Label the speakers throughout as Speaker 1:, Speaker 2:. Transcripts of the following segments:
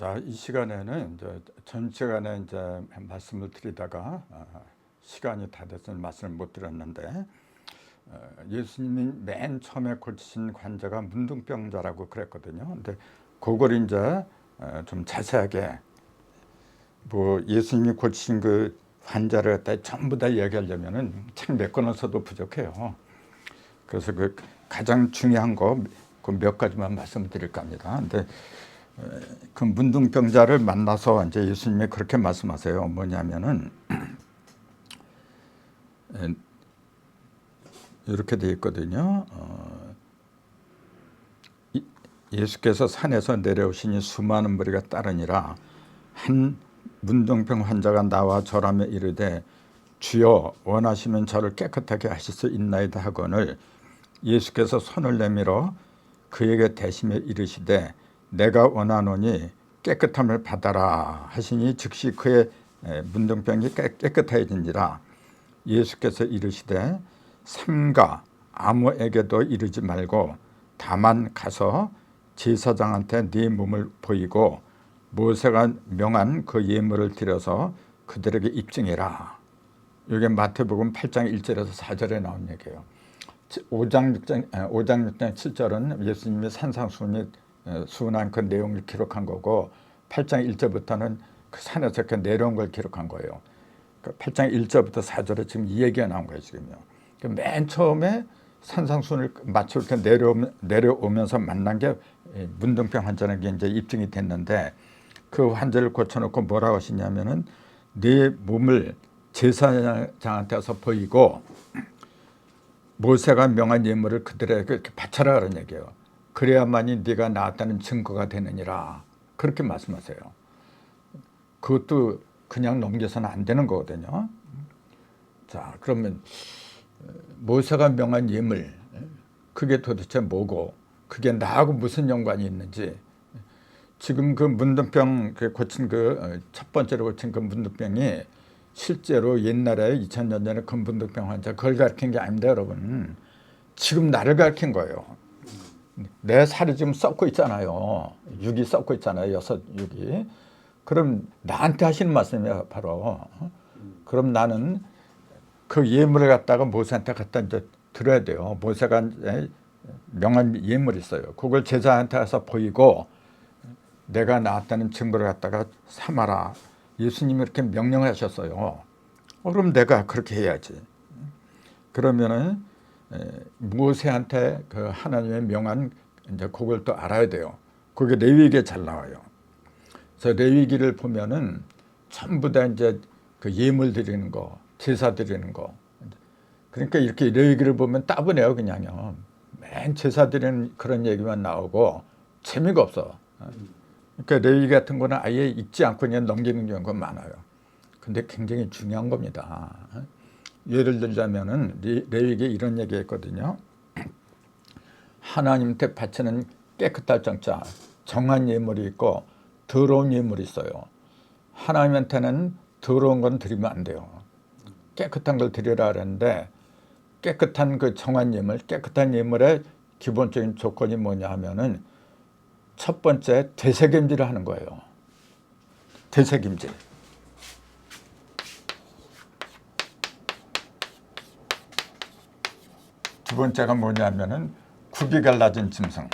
Speaker 1: 자, 이 시간에는 이제 전 시간에 이제 말씀을 드리다가 시간이 다 돼서 말씀을 못 드렸는데, 예수님이 맨 처음에 고치신 환자가 문둥병자라고 그랬거든요. 근데 그걸 이제 좀 자세하게 뭐 예수님이 고치신 그 환자를 갖다 전부 다 얘기하려면은 책 몇 권을 써도 부족해요. 그래서 그 가장 중요한 거 그 몇 가지만 말씀드릴까 합니다. 근데 그 문둥병자를 만나서 이제 예수님이 그렇게 말씀하세요. 뭐냐면은 이렇게 돼 있거든요. 예수께서 산에서 내려오시니 수많은 무리가 따르니라. 한 문둥병 환자가 나와 절하며 이르되 주여 원하시면 저를 깨끗하게 하실 수 있나이다 하거늘 예수께서 손을 내밀어 그에게 대심에 이르시되 내가 원하노니 깨끗함을 받아라 하시니 즉시 그의 문둥병이 깨끗해진지라. 예수께서 이르시되 삼가 아무에게도 이르지 말고 다만 가서 제사장한테 네 몸을 보이고 모세가 명한 그 예물을 드려서 그들에게 입증해라. 이게 마태복음 8장 1절에서 4절에 나온 얘기예요. 5장 6장 7절은 예수님이 산상수훈이 수훈한 그 내용을 기록한 거고 8장 1절부터는 그 산에서 그 내려온 걸 기록한 거예요. 8장 1절부터 4절에 지금 이 얘기가 나온 거예요. 지금요. 맨 처음에 산상수훈을 마치 이렇게 내려오면서 만난 게 문둥병 환자라는 게 이제 입증이 됐는데, 그 환자를 고쳐놓고 뭐라고 하시냐면은 네 몸을 제사장한테 와서 보이고 모세가 명한 예물을 그들에게 이렇게 바쳐라 그런 얘기예요. 그래야만이 네가 나았다는 증거가 되느니라. 그렇게 말씀하세요. 그것도 그냥 넘겨서는 안 되는 거거든요. 자, 그러면 모세가 명한 예물, 그게 도대체 뭐고 그게 나하고 무슨 연관이 있는지, 지금 그 문둥병 고친 그 첫 번째로 고친 그 문둥병이 실제로 옛날에 2000년 전에 그 문둥병 환자 그걸 가르친 게 아닙니다, 여러분. 지금 나를 가르친 거예요. 내 살이 지금 썩고 있잖아요. 육이 썩고 있잖아요. 6육이. 그럼 나한테 하시는 말씀이에요, 바로. 그럼 나는 그 예물을 갖다가 모세한테 갖다 이제 드려야 돼요. 모세가 명한 예물이 있어요. 그걸 제자한테 가서 보이고 내가 나았다는 증거를 갖다가 삼아라. 예수님이 이렇게 명령을 하셨어요. 그럼 내가 그렇게 해야지. 그러면은 모세한테 그 하나님의 명한 이제 그걸 또 알아야 돼요. 그게 레위기에 잘 나와요. 그래서 레위기를 보면은 전부 다 이제 그 예물 드리는 거, 제사 드리는 거. 그러니까 이렇게 레위기를 보면 따분해요, 그냥요. 맨 제사 드리는 그런 얘기만 나오고 재미가 없어. 그러니까 레위기 같은 거는 아예 읽지 않고 그냥 넘기는 경우가 많아요. 근데 굉장히 중요한 겁니다. 예를 들자면은 레위기에 이런 얘기 했거든요. 하나님한테 바치는 깨끗할 정자, 정한 예물이 있고 더러운 예물이 있어요. 하나님한테는 더러운 건 드리면 안 돼요. 깨끗한 걸 드리라 그랬는데, 깨끗한 그 정한 예물, 깨끗한 예물의 기본적인 조건이 뭐냐 하면은 첫 번째 되새김질을 하는 거예요. 되새김질. 두 번째가 뭐냐면은 굽이 갈라진 짐승.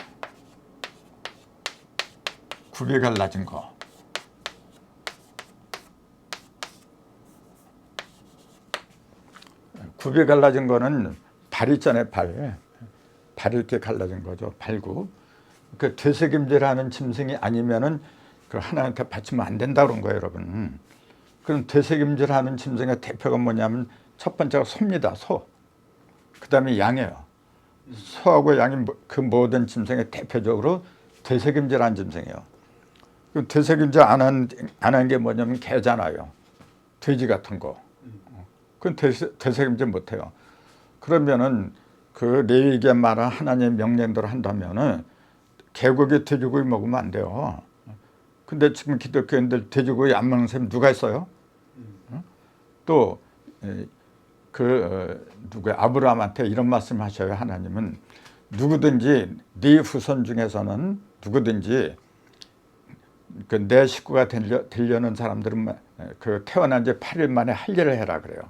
Speaker 1: 굽이 갈라진 거. 굽이 갈라진 거는 발 있잖아요, 발. 발이 이렇게 갈라진 거죠, 발굽. 그 되새김질하는 짐승이 아니면은 그 하나님한테 바치면 안 된다 그런 거예요, 여러분. 그럼 되새김질하는 짐승의 대표가 뭐냐면 첫 번째가 소입니다, 소. 그 다음에 양이에요. 소하고 양이 그 모든 짐승의 대표적으로 되새김질하는 짐승이에요. 그 되새김질 안 한 게 뭐냐면 개잖아요. 돼지 같은 거. 그건 되새김질 못 해요. 그러면은 그 레위기에 말한 하나님의 명령대로 한다면은 개고기, 돼지고기 먹으면 안 돼요. 근데 지금 기독교인들 돼지고기 안 먹는 사람이 누가 있어요? 또 누구야, 아브라함한테 이런 말씀 하셔요. 하나님은 누구든지 네 후손 중에서는 누구든지 그 내 식구가 되려는 사람들은 그 태어난 지 8일 만에 할례를 해라 그래요.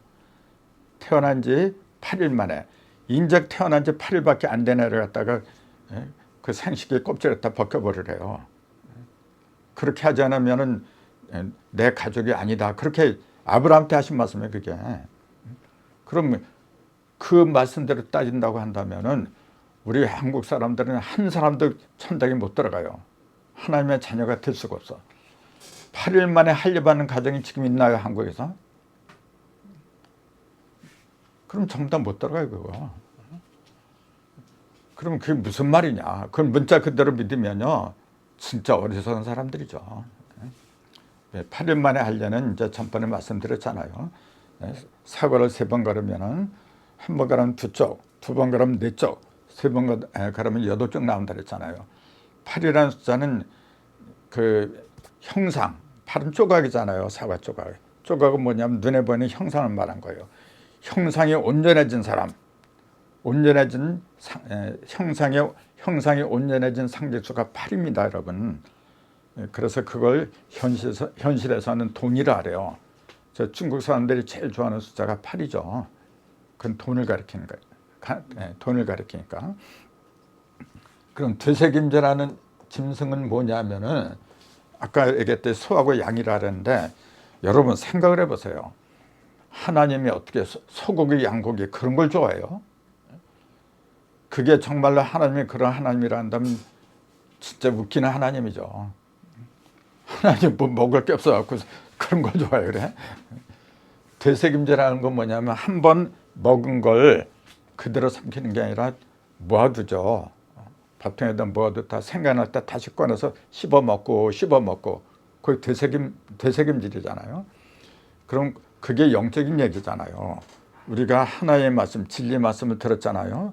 Speaker 1: 태어난 지 8일 만에. 인적 태어난 지 8일밖에 안 된 애를 갖다가 그 생식기 껍질을 다 벗겨버리래요. 그렇게 하지 않으면은 내 가족이 아니다. 그렇게 아브라함한테 하신 말씀이에요, 그게. 그럼 그 말씀대로 따진다고 한다면은 우리 한국 사람들은 한 사람도 천당에 못 들어가요. 하나님의 자녀가 될 수가 없어. 8일 만에 할례받는 가정이 지금 있나요, 한국에서? 그럼 전부 다 못 들어가요, 그거. 그럼 그게 무슨 말이냐? 그건 문자 그대로 믿으면요, 진짜 어리석은 사람들이죠. 8일 만에 할례는 이제 전번에 말씀드렸잖아요. 사과를 3번 걸으면은 한 번 걸으면 2쪽, 2번 걸으면 4쪽, 3번 걸으면 8쪽 나온다 그랬잖아요. 8이라는 숫자는 그 형상, 8은 조각이잖아요. 사과 조각. 조각은 뭐냐면 눈에 보이는 형상을 말한 거예요. 형상이 온전해진 사람, 온전해진 형상이 온전해진 상대수가 8입니다, 여러분. 그래서 그걸 현실에서는 돈이라 그래요. 저 중국 사람들이 제일 좋아하는 숫자가 8이죠. 그건 돈을 가리키는 거예요. 돈을 가리키니까. 그럼 되새김질하는 짐승은 뭐냐면은 아까 얘기했듯이 소하고 양이라 그랬는데 여러분 생각을 해보세요. 하나님이 어떻게 소고기, 양고기 그런 걸 좋아해요? 그게 정말로 하나님이 그런 하나님이라 한다면 진짜 웃기는 하나님이죠. 하나님 뭐 먹을 게 없어갖고 그런 걸 좋아해 그래? 되새김질하는 건 뭐냐면 한 번 먹은 걸 그대로 삼키는 게 아니라 모아두죠. 밥통에다 모아두다 생각날 때 다시 꺼내서 씹어 먹고 그게 되새김질이잖아요. 그럼 그게 영적인 얘기잖아요. 우리가 하나의 말씀, 진리 말씀을 들었잖아요.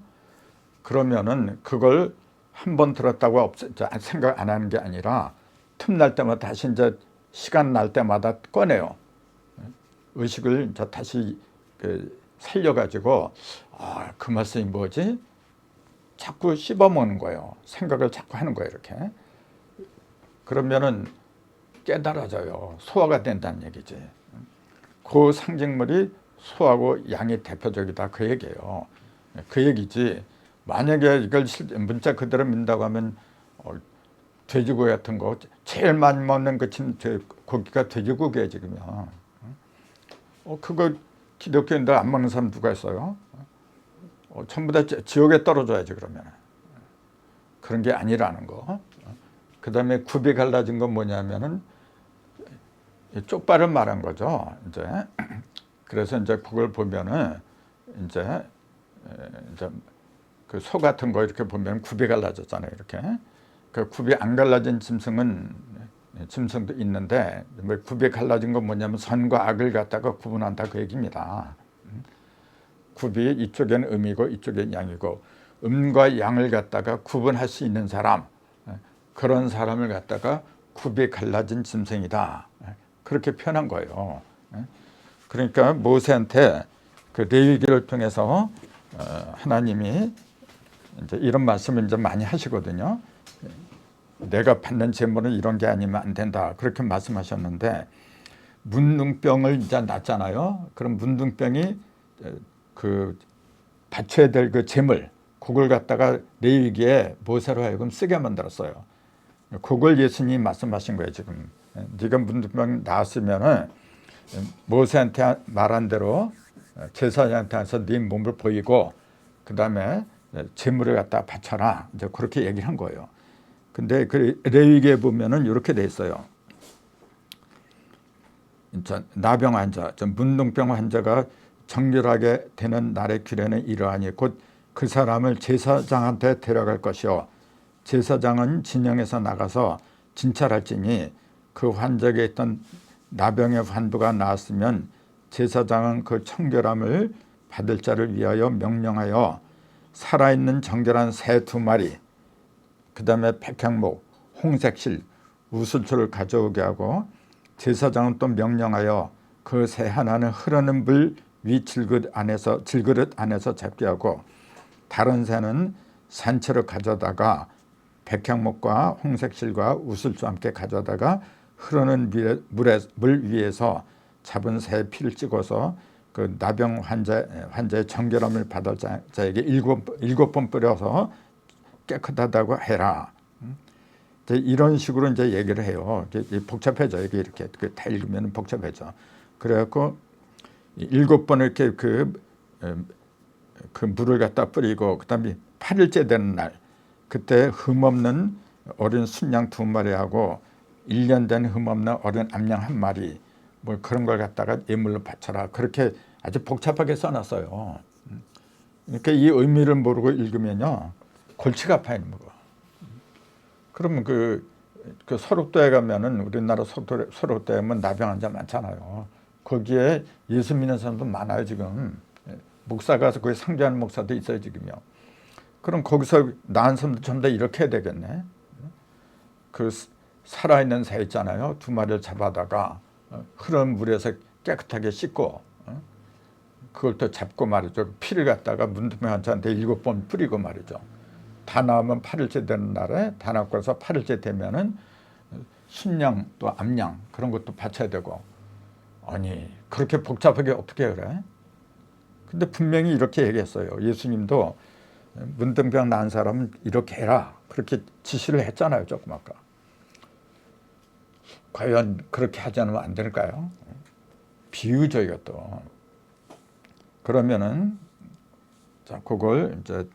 Speaker 1: 그러면은 그걸 한 번 들었다고 생각 안 하는 게 아니라 틈날 때마다 다시 이제 시간 날 때마다 꺼내요. 의식을 이제 다시 살려가지고 그 말씀이 뭐지? 자꾸 씹어 먹는 거예요. 생각을 자꾸 하는 거예요, 이렇게. 그러면은 깨달아져요. 소화가 된다는 얘기지. 그 상징물이 소하고 양이 대표적이다 그 얘기예요. 그 얘기지. 만약에 이걸 문자 그대로 믿는다고 하면 돼지고기 같은 거 제일 많이 먹는 그 고기가 돼지고기예요 지금요. 그거 기독교인들 안 먹는 사람 누가 있어요? 전부 다 지옥에 떨어져야지 그러면. 그런 게 아니라는 거. 그 다음에 굽이 갈라진 건 뭐냐면은 쪽발을 말한 거죠. 이제 그래서 이제 그걸 보면은 이제 그 소 같은 거 이렇게 보면 굽이 갈라졌잖아요. 이렇게 그 굽이 안 갈라진 짐승도 있는데 굽이 갈라진 건 뭐냐면 선과 악을 갖다가 구분한다 그 얘기입니다. 굽이 이쪽엔 음이고 이쪽엔 양이고 음과 양을 갖다가 구분할 수 있는 사람, 그런 사람을 갖다가 굽이 갈라진 짐승이다. 그렇게 표현한 거예요. 그러니까 모세한테 그 레위기를 통해서 하나님이 이제 이런 말씀을 이제 많이 하시거든요. 내가 받는 제물은 이런 게 아니면 안 된다. 그렇게 말씀하셨는데 문둥병을 이제 낳잖아요. 그럼 문둥병이 그 바쳐야 될 그 제물, 그걸 갖다가 레위기에 모세로 하여금 쓰게 만들었어요. 그걸 예수님이 말씀하신 거예요. 지금 네가 문둥병 낳았으면은 모세한테 말한 대로 제사장한테 해서 네 몸을 보이고 그 다음에 제물을 갖다 바쳐라. 이제 그렇게 얘기를 한 거예요. 근데 그 레위기에 보면은 이렇게 돼 있어요. 나병 환자, 문둥병 환자가 정결하게 되는 날의 규례는 이러하니 곧 그 사람을 제사장한테 데려갈 것이요 제사장은 진영에서 나가서 진찰할지니 그 환자에게 있던 나병의 환부가 나았으면 제사장은 그 청결함을 받을 자를 위하여 명령하여 살아있는 정결한 새 2마리 그 다음에 백향목, 홍색실, 우슬초를 가져오게 하고 제사장은 또 명령하여 그 새 하나는 흐르는 물 위 질그릇 안에서 잡게 하고 다른 새는 산채로 가져다가 백향목과 홍색실과 우슬과 함께 가져다가 흐르는 물 위에서 잡은 새의 피를 찍어서 그 나병 환자의 정결함을 받을 자에게 일곱 번 뿌려서 깨끗하다고 해라. 이런 식으로 이제 얘기를 해요. 복잡해져. 이렇게 다 읽으면 복잡해져. 그래갖고 7번 이렇게 그 물을 갖다 뿌리고 그다음에 8일째 되는 날 그때 흠없는 어린 순양 2마리하고 1년 된 흠없는 어린 암양 1마리 뭐 그런 걸 갖다가 예물로 바쳐라. 그렇게 아주 복잡하게 써놨어요. 그러니까 이 의미를 모르고 읽으면요 골치가 아파요. 그러면 그 소록도에 가면은 우리나라 소록도에 가면 나병 환자 많잖아요. 거기에 예수 믿는 사람도 많아요 지금. 목사가 거기 상주하는 목사도 있어요 지금요. 그럼 거기서 나은 사람들 전부 다 이렇게 해야 되겠네. 그 살아있는 새 있잖아요. 2마리를 잡아다가 흐르는 물에서 깨끗하게 씻고 그걸 또 잡고 말이죠. 피를 갖다가 문둥병 환자한테 7번 뿌리고 말이죠. 다 나오면 8일째 되는 날에 다 낳고 나서 8일째 되면은 순양 또 암양 그런 것도 바쳐야 되고. 아니 그렇게 복잡하게 어떻게 그래? 근데 분명히 이렇게 얘기했어요. 예수님도 문둥병 난 사람은 이렇게 해라 그렇게 지시를 했잖아요. 조금 아까. 과연 그렇게 하지 않으면 안 될까요? 비유죠 이것도. 그러면은 자 그걸 이제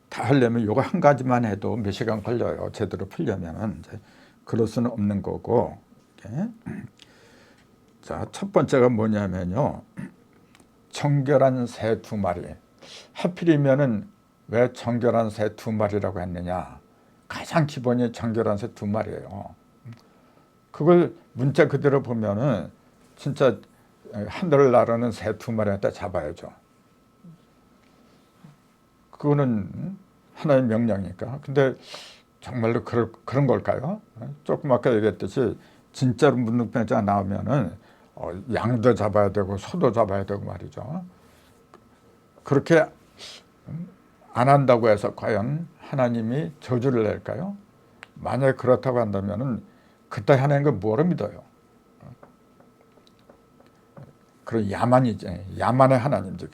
Speaker 1: 다 하려면 이거 한 가지만 해도 몇 시간 걸려요. 제대로 풀려면은 이제 그럴 수는 없는 거고. 자, 첫 번째가 뭐냐면요. 정결한 새 2마리. 하필이면은 왜 정결한 새 2마리라고 했느냐. 가장 기본이 정결한 새 2마리예요. 그걸 문자 그대로 보면은 진짜 하늘을 나르는 새 2마리 갖다 잡아야죠. 그거는 하나의 명령이니까. 근데 정말로 그런 걸까요? 조금 아까 얘기했듯이 진짜로 문둥병자가 나오면은 양도 잡아야 되고 소도 잡아야 되고 말이죠. 그렇게 안 한다고 해서 과연 하나님이 저주를 낼까요? 만약에 그렇다고 한다면은 그때 하나님을 뭐로 믿어요? 그런 야만이지. 야만의 하나님들.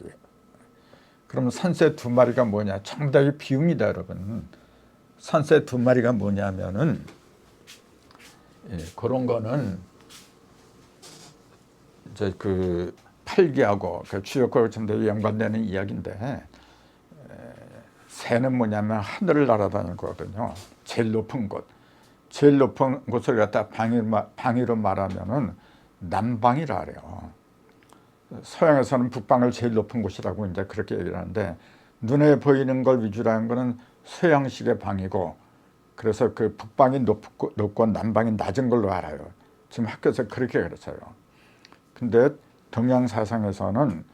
Speaker 1: 그럼 산새 2마리가 뭐냐? 정답이 비유입니다, 여러분. 산새 2마리가 뭐냐면은 그런 거는 이제 그 팔기하고 그 주역과 전대에 연관되는 이야기인데 새는 뭐냐면 하늘을 날아다니는 거거든요. 제일 높은 곳. 제일 높은 곳을 갖다 방위로 말하면은 남방이라 그래요. 서양에서는 북방을 제일 높은 곳이라고 이제 그렇게 얘기를 하는데 눈에 보이는 걸 위주로 하는 거는 서양식의 방이고 그래서 그 북방이 높고 남방이 낮은 걸로 알아요. 지금 학교에서 그렇게 가르쳐요. 근데 동양 사상에서는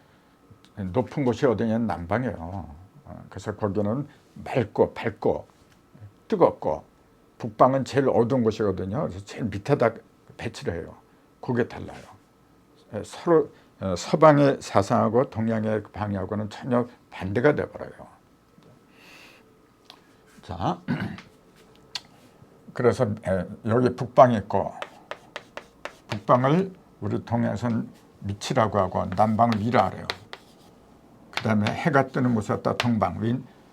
Speaker 1: 높은 곳이 어디냐면 남방이에요. 그래서 거기는 맑고 밝고 뜨겁고 북방은 제일 어두운 곳이거든요. 그래서 제일 밑에다 배치를 해요. 그게 달라요. 서로 서방의 사상하고 동양의 방향하고는 전혀 반대가 돼버려요. 자, 그래서 여기 북방이 있고 북방을 우리 동양에서는 밑이라고 하고 남방을 위라 그래요. 그 다음에 해가 뜨는 곳을 갖다 동방,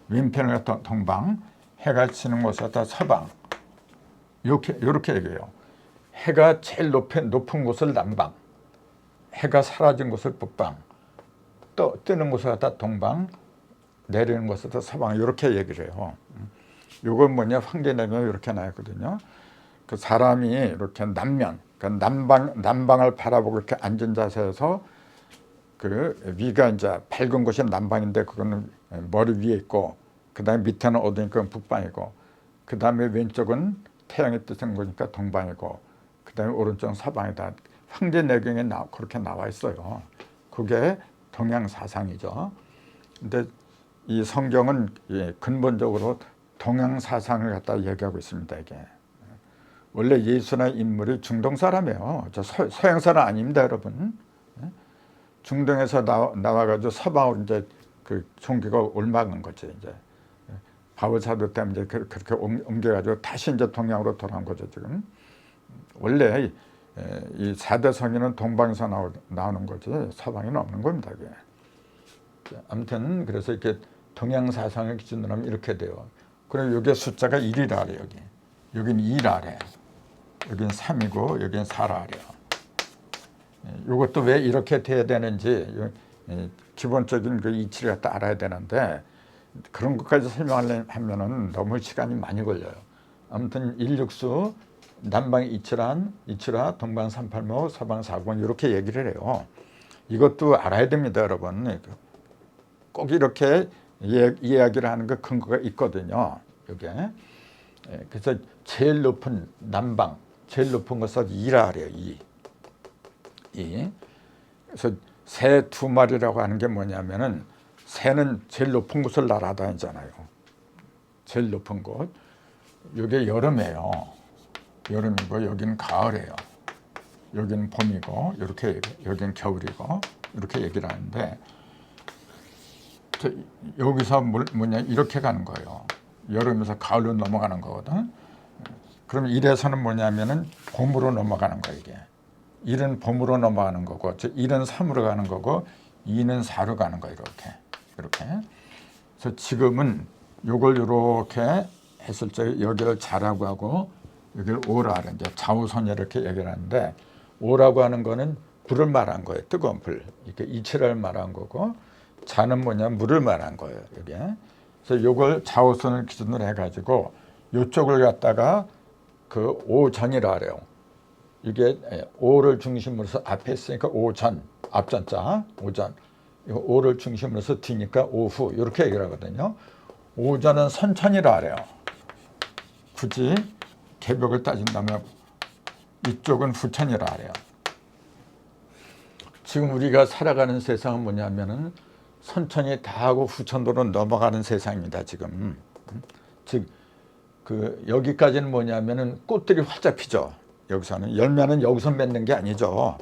Speaker 1: 왼편을 갖다 동방, 해가 지는 곳을 갖다 서방. 이렇게 얘기해요. 해가 제일 높은 곳을 남방, 해가 사라진 곳을 북방, 또 뜨는 곳을 갖다 동방, 내리는 곳을 갖다 서방. 이렇게 얘기를 해요. 이건 뭐냐? 황제내면 이렇게 나왔거든요. 그 사람이 이렇게 남면, 그러니까 남방을 바라보고 이렇게 앉은 자세에서 그 위가 이제 밝은 곳이 남방인데 그거는 머리 위에 있고, 그 다음에 밑에는 어두우니까 북방이고, 그 다음에 왼쪽은 태양이 뜨는 거니까 동방이고, 그 다음에 오른쪽은 서방이다. 황제내경에 그렇게 나와 있어요. 그게 동양 사상이죠. 근데 이 성경은 근본적으로 동양 사상을 갖다 얘기하고 있습니다. 이게 원래 예수나 인물이 중동 사람이에요. 저 서양 사람 아닙니다, 여러분. 중동에서 나와가지고 서방으로 이제 그 종교가 올라간 거지. 이제 바오사도 때문에 이제 그렇게 옮겨가지고 다시 이제 동양으로 돌아온 거죠 지금. 원래 이 4대 성인은 동방에서 나오는 거지 서방에는 없는 겁니다. 이게. 아무튼 그래서 이렇게 동양 사상을 기준으로 하면 이렇게 돼요. 그리고 여기 숫자가 1이라 그래요. 여긴 2라 그래. 여긴 3이고 여긴 4라 그래요. 이것도 왜 이렇게 돼야 되는지 기본적인 그 이치를 갖다 알아야 되는데 그런 것까지 설명하려면은 너무 시간이 많이 걸려요. 아무튼 일육수 남방 이치라 동방 380 서방 490 이렇게 얘기를 해요. 이것도 알아야 됩니다, 여러분. 꼭 이렇게 이야기를 하는 그 근거가 있거든요. 이게. 그래서 제일 높은 남방, 제일 높은 것을 2라 그래요. 2. 그래서 새 2마리라고 하는 게 뭐냐면은 새는 제일 높은 곳을 날아다니잖아요. 제일 높은 곳. 이게 여름이에요. 여름이고 여기는 가을이에요. 여기는 봄이고 이렇게 여기는 겨울이고 이렇게 얘기를 하는데 여기서 뭐냐 이렇게 가는 거예요. 여름에서 가을로 넘어가는 거거든. 그럼 이래서는 뭐냐면은 봄으로 넘어가는 거예요. 이게 1은 봄으로 넘어가는 거고 1은 3으로 가는 거고 2는 4로 가는 거예요. 이렇게. 그래서 지금은 요걸 이렇게 했을 때 여기를 자라고 하고 여기를 오라 하는 이제 좌우선 이렇게 얘기를 하는데 오라고 하는 거는 불을 말한 거예요. 뜨거운 불. 이렇게 이치를 말한 거고 자는 뭐냐 물을 말한 거예요. 여기. 그래서 요걸 좌우선을 기준으로 해가지고 요쪽을 갖다가 그 오전이라 그래요. 이게 오를 중심으로 해서 앞에 있으니까 오전, 앞전자, 오전. 이거 오를 중심으로 해서 뒤니까 오후 이렇게 얘기를 하거든요. 오전은 선천이라 그래요. 굳이 개벽을 따진다면 이쪽은 후천이라 그래요. 지금 우리가 살아가는 세상은 뭐냐면은 선천이 다 하고 후천도로 넘어가는 세상입니다. 지금. 즉 그 여기까지는 뭐냐면은 꽃들이 활짝 피죠. 여기서는 열매는 여기서 맺는 게 아니죠.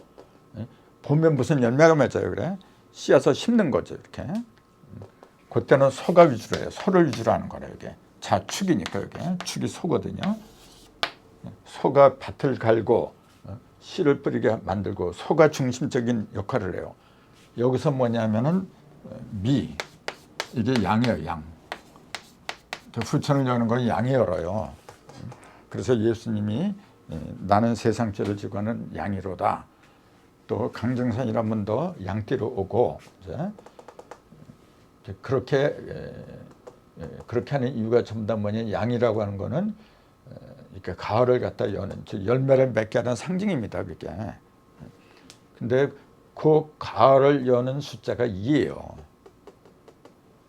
Speaker 1: 보면 무슨 열매가 맺어요, 그래? 씨앗을 심는 거죠, 이렇게. 그때는 소가 위주로 해요. 소를 위주로 하는 거래요, 이게. 자축이니까 이게 축이 소거든요. 소가 밭을 갈고 씨를 뿌리게 만들고 소가 중심적인 역할을 해요. 여기서 뭐냐면은 미 이게 양이에요, 양. 후천을 여는 건 양이 열어요. 그래서 예수님이 나는 세상죄를 지고 하는 양이로다. 또 강정산이란 분도 양띠로 오고 이제 그렇게 하는 이유가 전부 다 뭐냐 양이라고 하는 거는 이렇게 가을을 갖다 여는 열매를 맺게 하는 상징입니다. 그게. 근데 그 가을을 여는 숫자가 2예요.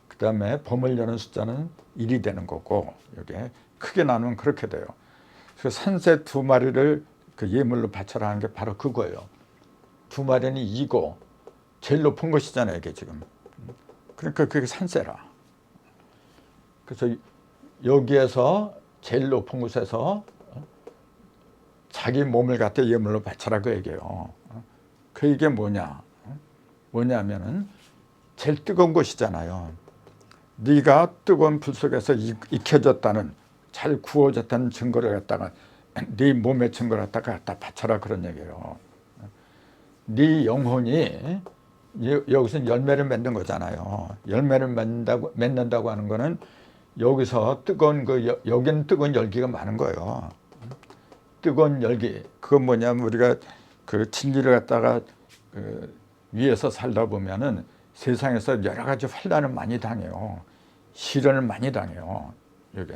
Speaker 1: 그 다음에 봄을 여는 숫자는 1이 되는 거고 이게 크게 나누면 그렇게 돼요. 그래서 산새 2마리를 그 예물로 바쳐라 하는 게 바로 그거예요. 2마리는 2고 제일 높은 것이잖아요. 이게 지금. 그러니까 그게 산새라. 그래서 여기에서 제일 높은 곳에서 자기 몸을 갖다 예물로 바쳐라 그 얘기예요. 그 이게 뭐냐면은 제일 뜨거운 것이잖아요. 네가 뜨거운 불 속에서 익혀졌다는 잘 구워졌다는 증거를 갖다가 네 몸의 증거를 갖다 바쳐라 그런 얘기예요. 네 영혼이 여기서 열매를 맺는 거잖아요. 열매를 맺는다고 하는 거는 여기서 뜨거운 여기는 뜨거운 열기가 많은 거예요. 뜨거운 열기 그건 뭐냐면 우리가 그 진리를 갖다가 위에서 살다 보면은 세상에서 여러 가지 환난을 많이 당해요. 시련을 많이 당해요. 이게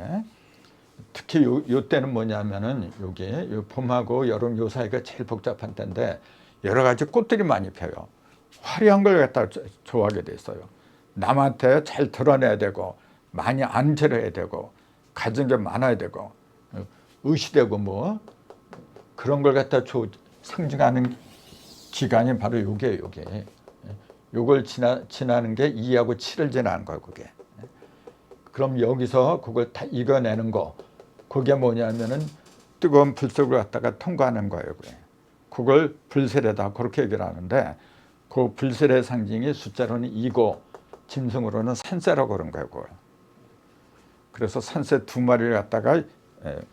Speaker 1: 특히 요 때는 뭐냐면은 요게 요 봄하고 여름 요 사이가 제일 복잡한 때인데 여러 가지 꽃들이 많이 펴요. 화려한 걸 갖다 좋아하게 돼 있어요. 남한테 잘 드러내야 되고 많이 안절해야 되고 가진 게 많아야 되고 의시되고 뭐 그런 걸 갖다 상징하는 기간이 바로 요게. 요걸 지나는 게 2하고 7을 지나는 거예요, 그게. 그럼 여기서 그걸 다 이겨내는 거, 그게 뭐냐면은 뜨거운 불 속을 갖다가 통과하는 거예요, 그게. 그걸 불세례다, 그렇게 얘기를 하는데, 그 불세례 상징이 숫자로는 2고, 짐승으로는 산새라고 그런 거예요, 그걸. 그래서 산새 2마리를 갖다가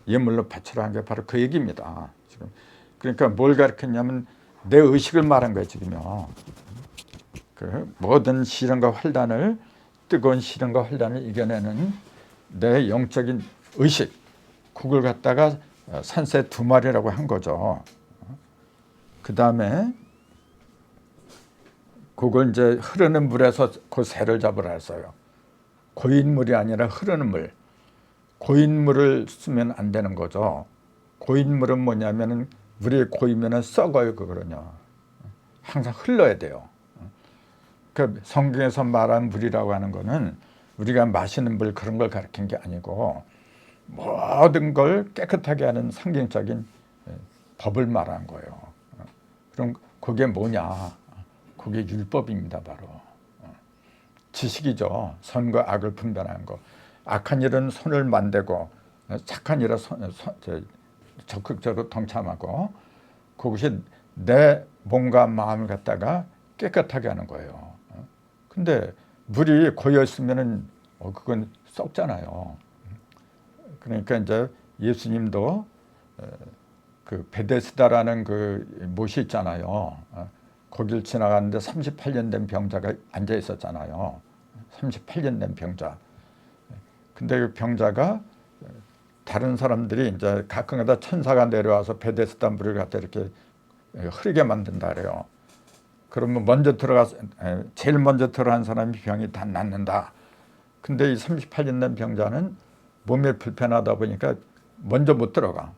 Speaker 1: 예물로 바치라 한 게 바로 그 얘기입니다. 지금 그러니까 뭘 가르쳤냐면 내 의식을 말한 거예요. 지금요. 그 모든 시련과 환란을, 뜨거운 시련과 환란을 이겨내는 내 영적인 의식, 그걸 갖다가 산새 2마리라고 한 거죠. 그 다음에 그걸 이제 흐르는 물에서 그 새를 잡으라 했어요. 고인 물이 아니라 흐르는 물. 고인 물을 쓰면 안 되는 거죠. 고인 물은 뭐냐면은 물이 고이면은 썩어요. 그거는요. 항상 흘러야 돼요. 그 성경에서 말한 물이라고 하는 거는 우리가 마시는 물 그런 걸 가리킨 게 아니고 모든 걸 깨끗하게 하는 상징적인 법을 말한 거예요. 그럼 그게 뭐냐? 그게 율법입니다. 바로 지식이죠. 선과 악을 분별하는 거. 악한 일은 손을 만대고 착한 일은 적극적으로 동참하고, 그것이 내 몸과 마음을 갖다가 깨끗하게 하는 거예요. 근데 물이 고여 있으면은 그건 썩잖아요. 그러니까 이제 예수님도 그 베데스다라는 그 못이 있잖아요. 거길 지나가는데 38년 된 병자가 앉아 있었잖아요. 38년 된 병자. 근데 그 병자가 다른 사람들이 이제 가끔가다 천사가 내려와서 베데스다 물을 갖다 이렇게 흐르게 만든다 그래요. 그러면 제일 먼저 들어간 사람이 병이 다 낫는다. 근데 이 38년 된 병자는 몸이 불편하다 보니까 먼저 못 들어가.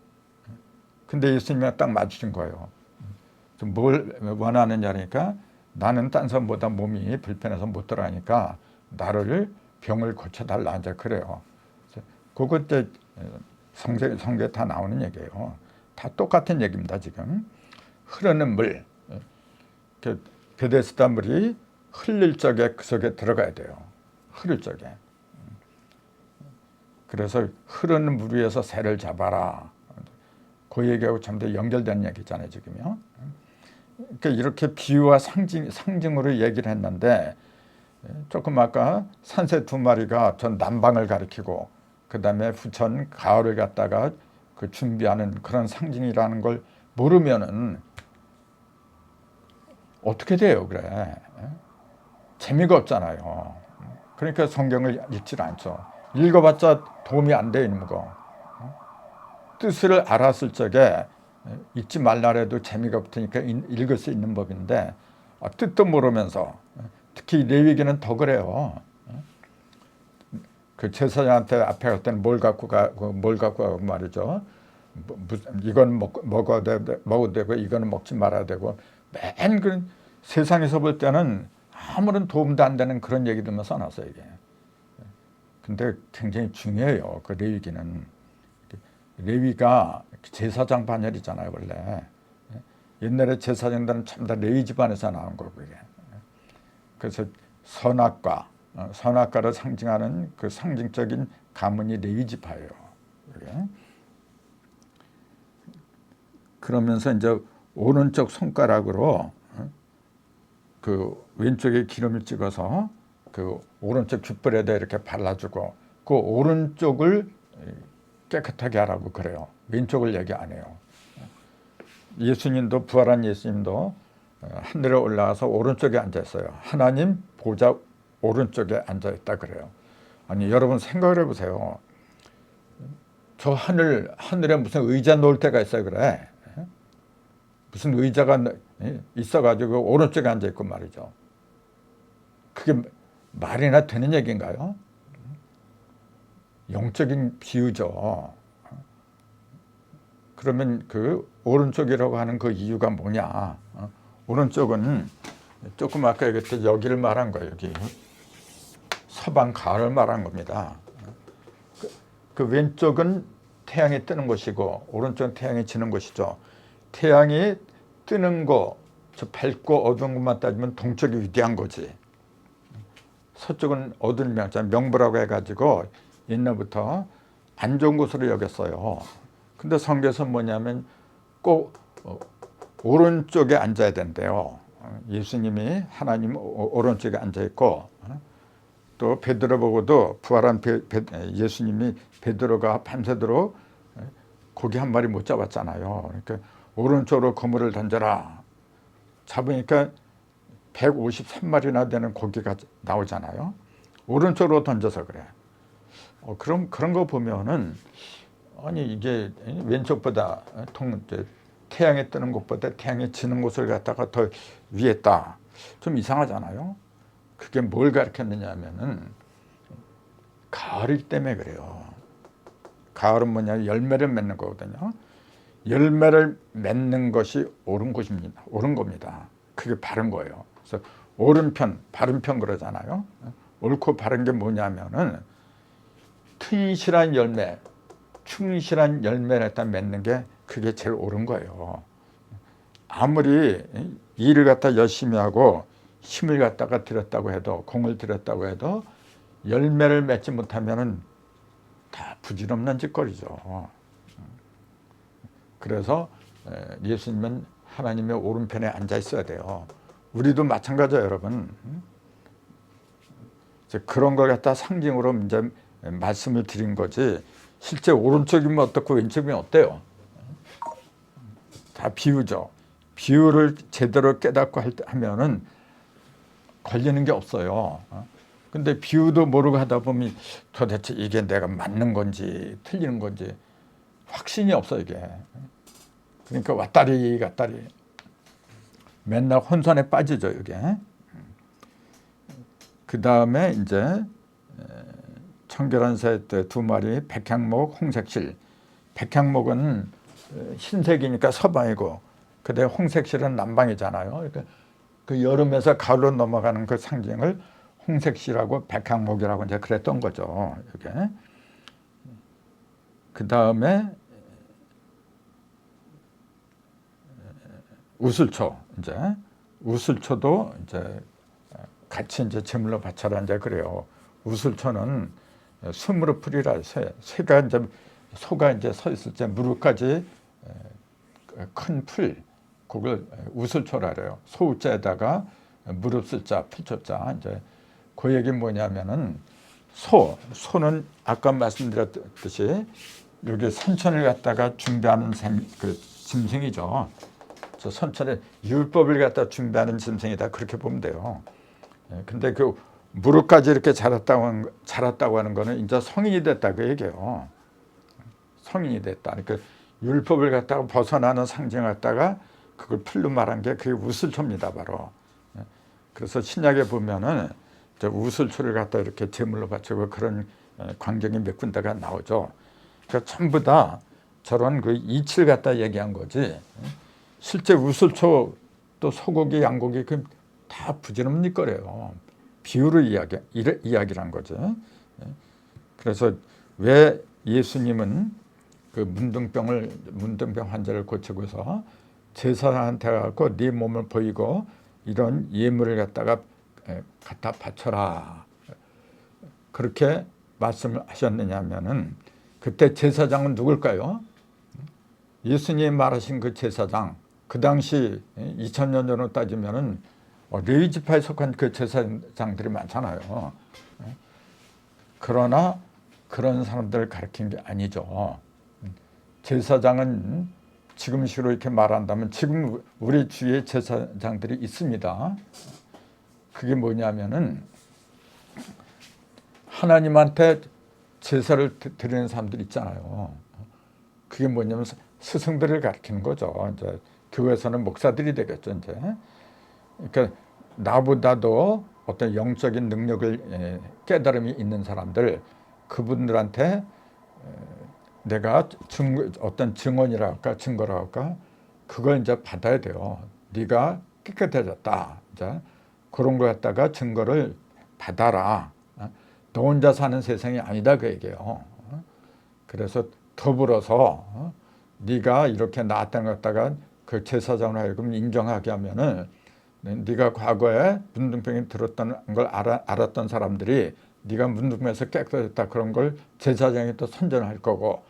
Speaker 1: 근데 예수님이 딱 맞추신 거예요. 뭘 원하느냐니까, 나는 딴 사람보다 몸이 불편해서 못 들어가니까 나를 병을 고쳐달라 이제 그래요. 그것 때 성경에 다 나오는 얘기예요. 다 똑같은 얘기입니다. 지금 흐르는 물, 베데스다 물이 흘릴 적에 그 속에 들어가야 돼요. 흐를 적에. 그래서 흐르는 물 위에서 새를 잡아라. 그 얘기하고 전부 다 연결된 얘기잖아요. 지금요. 그러니까 이렇게 비유와 상징으로 얘기를 했는데, 조금 아까 산새 2마리가 전 남방을 가리키고 그 다음에 부천 가을을 갖다가 그 준비하는 그런 상징이라는 걸 모르면은 어떻게 돼요? 그래. 재미가 없잖아요. 그러니까 성경을 읽질 않죠. 읽어봤자 도움이 안 되는 거. 뜻을 알았을 적에 읽지 말라 해도 재미가 없으니까 읽을 수 있는 법인데, 뜻도 모르면서, 특히 레위기는 더 그래요. 그 제사장한테 앞에 갈 때는 뭘 갖고 가고 말이죠. 이건 먹어도 되고 이거는 먹지 말아야 되고, 맨 그 세상에서 볼 때는 아무런 도움도 안 되는 그런 얘기들만 써놨어요, 이게. 근데 굉장히 중요해요. 그 레위기는. 레위가 제사장 반열이잖아요, 원래. 옛날에 제사장들은 참 다 레위 집안에서 나온 거고, 이게. 그래서 선악과를 상징하는 그 상징적인 가문이 레위 지파예요. 그러면서 이제 오른쪽 손가락으로 그 왼쪽에 기름을 찍어서 그 오른쪽 귓불에다 이렇게 발라주고, 그 오른쪽을 깨끗하게 하라고 그래요. 왼쪽을 얘기 안 해요. 예수님도, 부활한 예수님도 하늘에 올라가서 오른쪽에 앉았어요. 하나님 보좌 오른쪽에 앉아있다 그래요. 아니, 여러분 생각을 해보세요. 저 하늘에 무슨 의자 놓을 때가 있어요, 그래? 무슨 의자가 있어가지고 오른쪽에 앉아있고 말이죠. 그게 말이나 되는 얘기인가요? 영적인 비유죠. 그러면 그 오른쪽이라고 하는 그 이유가 뭐냐? 오른쪽은 조금 아까 얘기했듯이 여기를 말한 거예요. 여기 서방 가을을 말한 겁니다. 그 왼쪽은 태양이 뜨는 곳이고 오른쪽은 태양이 지는 곳이죠. 태양이 뜨는 거, 저 밝고 어두운 것만 따지면 동쪽이 위대한 거지. 서쪽은 어두운 명부라고 해가지고 옛날부터 안 좋은 곳으로 여겼어요. 근데 성경에서 뭐냐면 꼭 오른쪽에 앉아야 된대요. 예수님이 하나님 오른쪽에 앉아있고, 또 베드로 보고도 부활한 예수님이 베드로가 밤새도록 고기 한 마리 못 잡았잖아요. 그러니까 오른쪽으로 그물을 던져라. 잡으니까 153마리나 되는 고기가 나오잖아요. 오른쪽으로 던져서 그래. 그럼 그런 거 보면은 아니 이게 왼쪽보다 태양이 뜨는 곳보다 태양이 지는 곳을 갖다가 더 위에 있다. 좀 이상하잖아요. 그게 뭘 가르쳤느냐 하면은 가을이기 때문에 그래요. 가을은 뭐냐, 열매를 맺는 거거든요. 열매를 맺는 것이 옳은 것입니다. 옳은 겁니다. 그게 바른 거예요. 그래서 옳은 편, 바른 편 그러잖아요. 옳고 바른 게 뭐냐면은 튼실한 열매, 충실한 열매를 갖다 맺는 게 그게 제일 옳은 거예요. 아무리 일을 갖다 열심히 하고 힘을 갖다가 들였다고 해도, 공을 들였다고 해도 열매를 맺지 못하면은 다 부질없는 짓거리죠. 그래서 예수님은 하나님의 오른편에 앉아 있어야 돼요. 우리도 마찬가지예요, 여러분. 그런 걸 갖다 상징으로 이제 말씀을 드린 거지, 실제 오른쪽이면 어떻고 왼쪽이면 어때요? 다 비유죠. 비유를 제대로 깨닫고 하면은 걸리는 게 없어요. 근데 비유도 모르고 하다 보면 도대체 이게 내가 맞는 건지 틀리는 건지 확신이 없어, 이게. 그러니까 왔다리 갔다리 맨날 혼선에 빠지죠, 이게. 그 다음에 이제 청결한 새 두 마리, 백향목, 홍색실. 백향목은 흰색이니까 서방이고, 근데 홍색실은 남방이잖아요. 그러니까 그 여름에서 가을로 넘어가는 그 상징을 홍색실하고 백향목이라고 이제 그랬던 거죠, 이게. 그 다음에 우슬초, 이제 우슬초도 이제 같이 이제 제물로 바쳐라 이제 그래요. 우슬초는 수무릎 풀이라 새가 이제 소가 이제 서 있을 때 무릎까지 큰 풀, 그걸 우슬초라 그래요. 소자에다가 무릎 쓸자, 풀초자. 이제 그 얘기 뭐냐면은 소는 아까 말씀드렸듯이 여기 선천을 갖다가 준비하는 그 짐승이죠. 저 선천에 율법을 갖다 준비하는 짐승이다, 그렇게 보면 돼요. 근데 그 무릎까지 이렇게 자랐다고 하는 거는 이제 성인이 됐다 그 얘기예요. 성인이 됐다. 그러니까 율법을 갖다가 벗어나는 상징을 갖다가 그걸 풀로 말한 게 그게 우슬초입니다, 바로. 그래서 신약에 보면은 우슬초를 갖다 이렇게 제물로 바치고 그런 광경이 몇 군데가 나오죠. 그러니까 전부 다 저런 그 이치를 갖다 얘기한 거지. 실제 우슬초 또 소고기, 양고기 그 다 부질없는 거래요. 비유로 이야기란 거죠. 그래서 왜 예수님은 그 문둥병 환자를 고치고서 제사장한테 가고 네 몸을 보이고 이런 예물을 갖다 바쳐라, 그렇게 말씀을 하셨느냐면은, 그때 제사장은 누굴까요? 예수님 말하신 그 제사장, 그 당시 2000년 전으로 따지면은 레위 지파에 속한 그 제사장들이 많잖아요. 그러나 그런 사람들을 가리킨 게 아니죠. 제사장은 지금식으로 이렇게 말한다면 지금 우리 주위에 제사장들이 있습니다. 그게 뭐냐면은 하나님한테 제사를 드리는 사람들 있잖아요. 그게 뭐냐면 스승들을 가리키는 거죠. 이제 교회에서는 목사들이 되겠죠, 이제. 그러니까 나보다도 어떤 영적인 능력을 깨달음이 있는 사람들, 그분들한테 내가 어떤 증언이라 할까, 증거라 할까, 그걸 이제 받아야 돼요. 네가 깨끗해졌다, 이제 그런 거 갖다가 증거를 받아라. 너 혼자 사는 세상이 아니다, 그 얘기예요. 그래서 더불어서 네가 이렇게 나았다는 것 갖다가 그 제사장으로 하여금 인정하게 하면은, 네가 과거에 문둥병이 들었던 걸 알았던 사람들이 네가 문둥병에서 깨끗했다 그런 걸 제사장이 또 선전할 거고,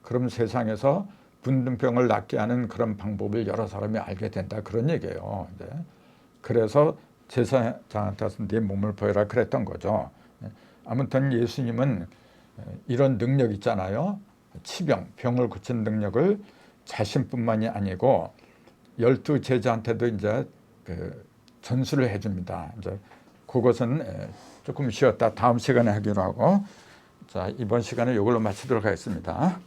Speaker 1: 그럼 세상에서 문둥병을 낫게 하는 그런 방법을 여러 사람이 알게 된다, 그런 얘기예요. 그래서 제사장한테 와서 네 몸을 보여라 그랬던 거죠. 아무튼 예수님은 이런 능력 있잖아요. 치병, 병을 고치는 능력을 자신뿐만이 아니고 12 제자한테도 이제 그 전수를 해줍니다. 이제 그것은 조금 쉬었다 다음 시간에 하기로 하고, 자, 이번 시간에 이걸로 마치도록 하겠습니다.